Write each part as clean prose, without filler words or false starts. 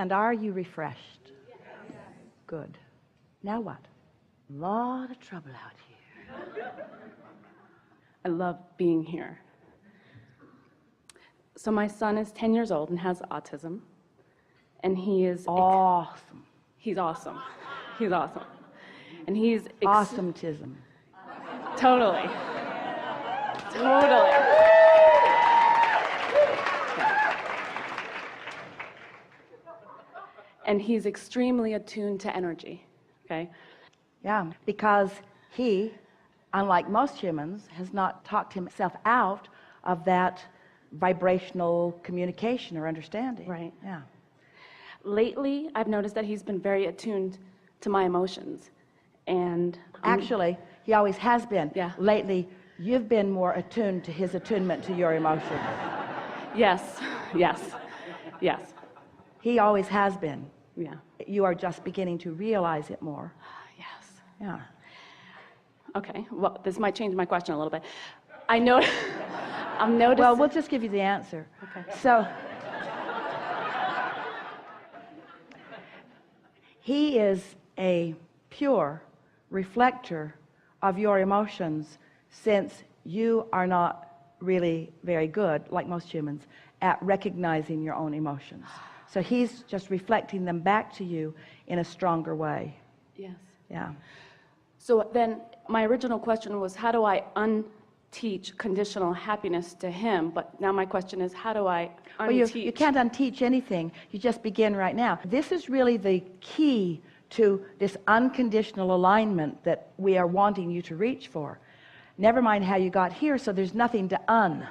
And are you refreshed? Good. Now what? A lot of trouble out here. I love being here. So my son is 10 years old and has autism, and he is awesome. He's awesome. He's awesome. And he's Awesometism. Totally. Totally. And he's extremely attuned to energy, okay? Yeah, because he, unlike most humans, has not talked himself out of that vibrational communication or understanding. Right. Yeah. Lately, I've noticed that he's been very attuned to my emotions. And actually, he always has been. Yeah. Lately, you've been more attuned to his attunement to your emotions. Yes, yes, yes. He always has been. Yeah. You are just beginning to realize it more. Yes. Yeah. Okay, well, this might change my question a little bit. I'm noticing... Well, we'll just give you the answer. Okay. So, he is a pure reflector of your emotions, since you are not really very good, like most humans, at recognizing your own emotions. So he's just reflecting them back to you in a stronger way. Yes. Yeah. So then my original question was, how do I unteach conditional happiness to him? But now my question is, how do I unteach? Well, you can't unteach anything. You just begin right now. This is really the key to this unconditional alignment that we are wanting you to reach for. Never mind how you got here, so there's nothing to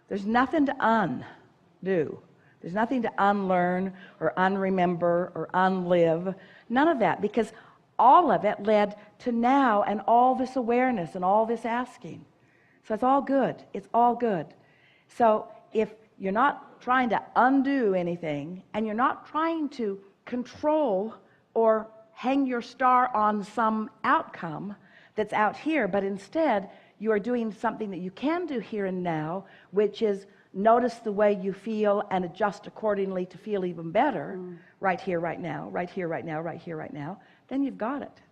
There's nothing to undo. There's nothing to unlearn or unremember or unlive. None of that, because all of it led to now and all this awareness and all this asking. So it's all good. It's all good. So if you're not trying to undo anything, and you're not trying to control or hang your star on some outcome that's out here, but instead you are doing something that you can do here and now, which is notice the way you feel and adjust accordingly to feel even better, right here, right now, right here, right now, right here, right now, then you've got it.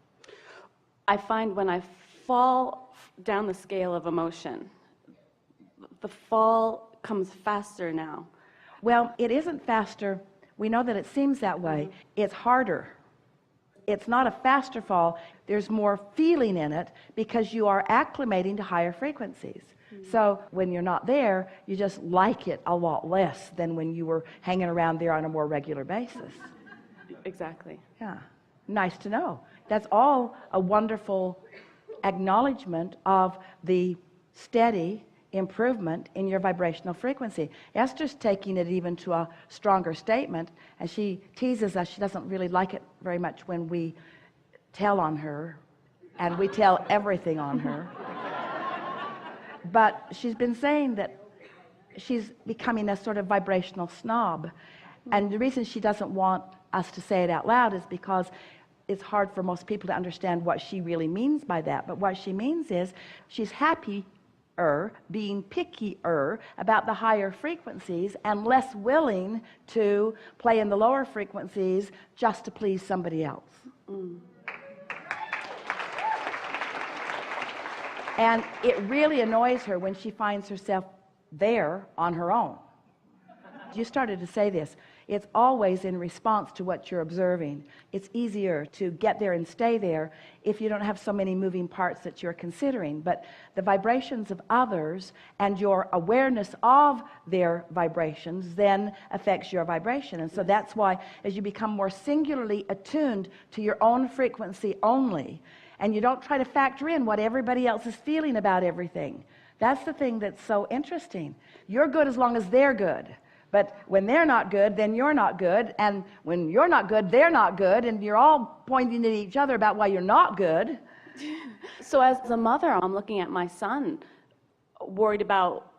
I find when I fall down the scale of emotion, the fall comes faster now. Well, it isn't faster. We know that it seems that way. It's harder. It's not a faster fall. There's more feeling in it because you are acclimating to higher frequencies. So when you're not there, you just like it a lot less than when you were hanging around there on a more regular basis. Exactly. Yeah. Nice to know. That's all a wonderful acknowledgement of the steady improvement in your vibrational frequency. Esther's taking it even to a stronger statement, and she teases us. She doesn't really like it very much when we tell on her, and we tell everything on her. But she's been saying that she's becoming a sort of vibrational snob. And the reason she doesn't want us to say it out loud is because it's hard for most people to understand what she really means by that. But what she means is she's happier, being pickier about the higher frequencies and less willing to play in the lower frequencies just to please somebody else. And it really annoys her when she finds herself there on her own. You started to say this. It's always in response to what you're observing. It's easier to get there and stay there if you don't have so many moving parts that you're considering. But the vibrations of others and your awareness of their vibrations then affects your vibration. And so that's why as you become more singularly attuned to your own frequency only, and you don't try to factor in what everybody else is feeling about everything. That's the thing that's so interesting. You're good as long as they're good. But when they're not good, then you're not good. And when you're not good, they're not good. And you're all pointing at each other about why you're not good. So as a mother, I'm looking at my son, worried about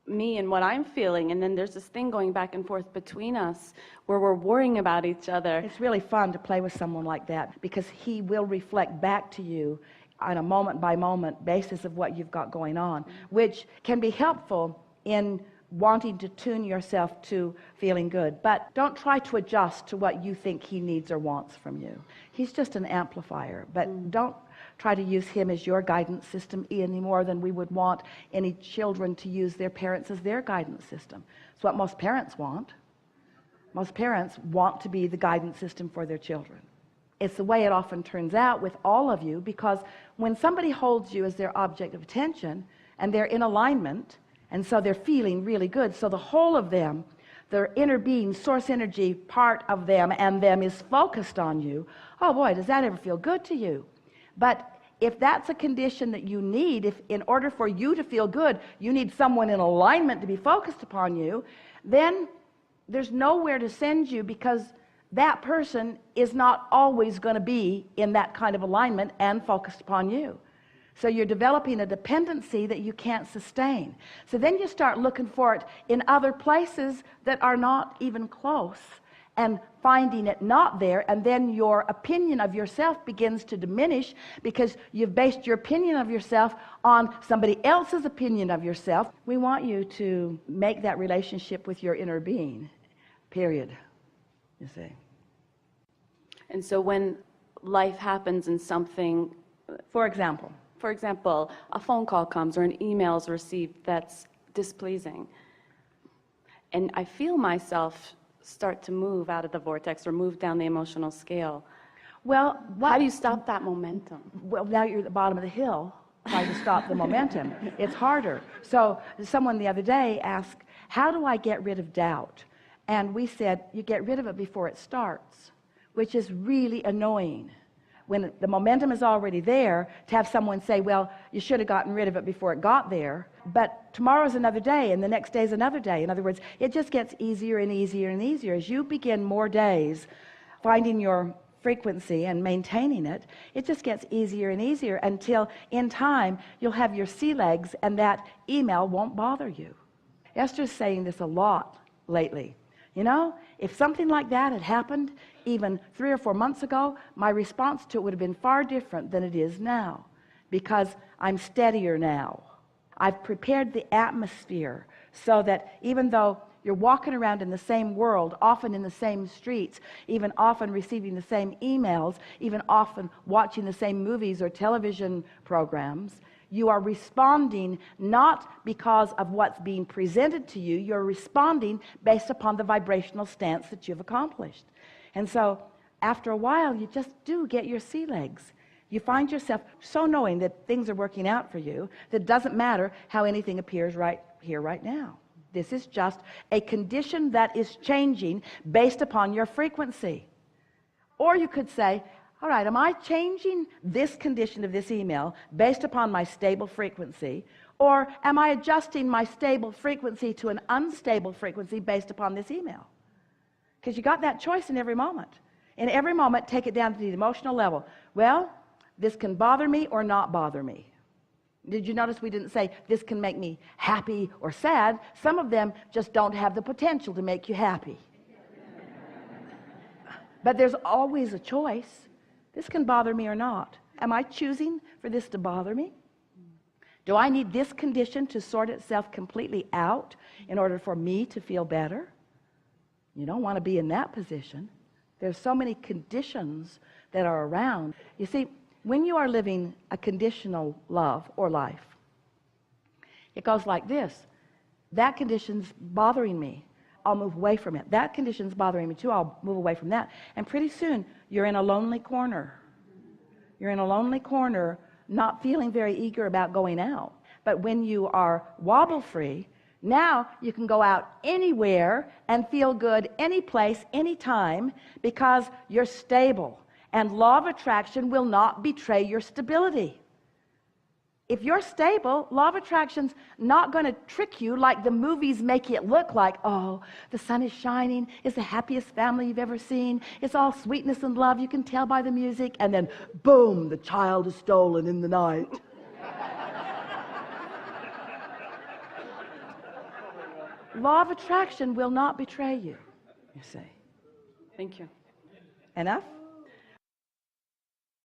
me and what I'm feeling. And then there's this thing going back and forth between us where we're worrying about each other. It's really fun to play with someone like that because he will reflect back to you on a moment by moment basis of what you've got going on, which can be helpful in wanting to tune yourself to feeling good. But don't try to adjust to what you think he needs or wants from you. He's just an amplifier, but don't try to use him as your guidance system any more than we would want any children to use their parents as their guidance system. It's what most parents want. Most parents want to be the guidance system for their children. It's the way it often turns out with all of you, because when somebody holds you as their object of attention and they're in alignment, and so they're feeling really good, so the whole of them, their inner being, source energy, part of them and them is focused on you. Oh boy, does that ever feel good to you? But if that's a condition that you need, if in order for you to feel good, you need someone in alignment to be focused upon you, then there's nowhere to send you, because that person is not always going to be in that kind of alignment and focused upon you. So you're developing a dependency that you can't sustain. So then you start looking for it in other places that are not even close, and finding it not there, and then your opinion of yourself begins to diminish, because you've based your opinion of yourself on somebody else's opinion of yourself. We want you to make that relationship with your inner being, period, you see. And so when life happens and something, For example, a phone call comes or an email is received that's displeasing, and I feel myself start to move out of the vortex or move down the emotional scale. well, How do you stop that momentum? well, now you're at the bottom of the hill trying to stop the momentum. It's harder. So someone the other day asked, how do I get rid of doubt? And we said, you get rid of it before it starts, which is really annoying. When the momentum is already there, to have someone say, well, you should have gotten rid of it before it got there, but tomorrow's another day and the next day's another day. In other words, it just gets easier and easier and easier. As you begin more days finding your frequency and maintaining it, it just gets easier and easier until in time you'll have your sea legs and that email won't bother you. Esther's saying this a lot lately. You know, if something like that had happened even 3 or 4 months ago, my response to it would have been far different than it is now, because I'm steadier now. I've prepared the atmosphere so that even though you're walking around in the same world, often in the same streets, even often receiving the same emails, even often watching the same movies or television programs, you are responding not because of what's being presented to you. You're responding based upon the vibrational stance that you've accomplished. And so after a while, you just do get your sea legs. You find yourself so knowing that things are working out for you that it doesn't matter how anything appears right here, right now. This is just a condition that is changing based upon your frequency. Or you could say, all right, am I changing this condition of this email based upon my stable frequency? Or am I adjusting my stable frequency to an unstable frequency based upon this email? Because you got that choice in every moment. In every moment, take it down to the emotional level. Well, this can bother me or not bother me. Did you notice we didn't say this can make me happy or sad? Some of them just don't have the potential to make you happy. But there's always a choice. This can bother me or not. Am I choosing for this to bother me? Do I need this condition to sort itself completely out in order for me to feel better? You don't want to be in that position. There's so many conditions that are around. You see, when you are living a conditional love or life, it goes like this. That condition's bothering me. I'll move away from it. That condition's bothering me too. I'll move away from that. And pretty soon, you're in a lonely corner. You're in a lonely corner, not feeling very eager about going out. But when you are wobble-free, now you can go out anywhere and feel good any place, anytime, because you're stable. And law of attraction will not betray your stability. If you're stable, law of attraction's not going to trick you like the movies make it look like. Oh, the sun is shining. It's the happiest family you've ever seen. It's all sweetness and love. You can tell by the music. And then, boom, the child is stolen in the night. Law of attraction will not betray you, you see. Thank you. Enough?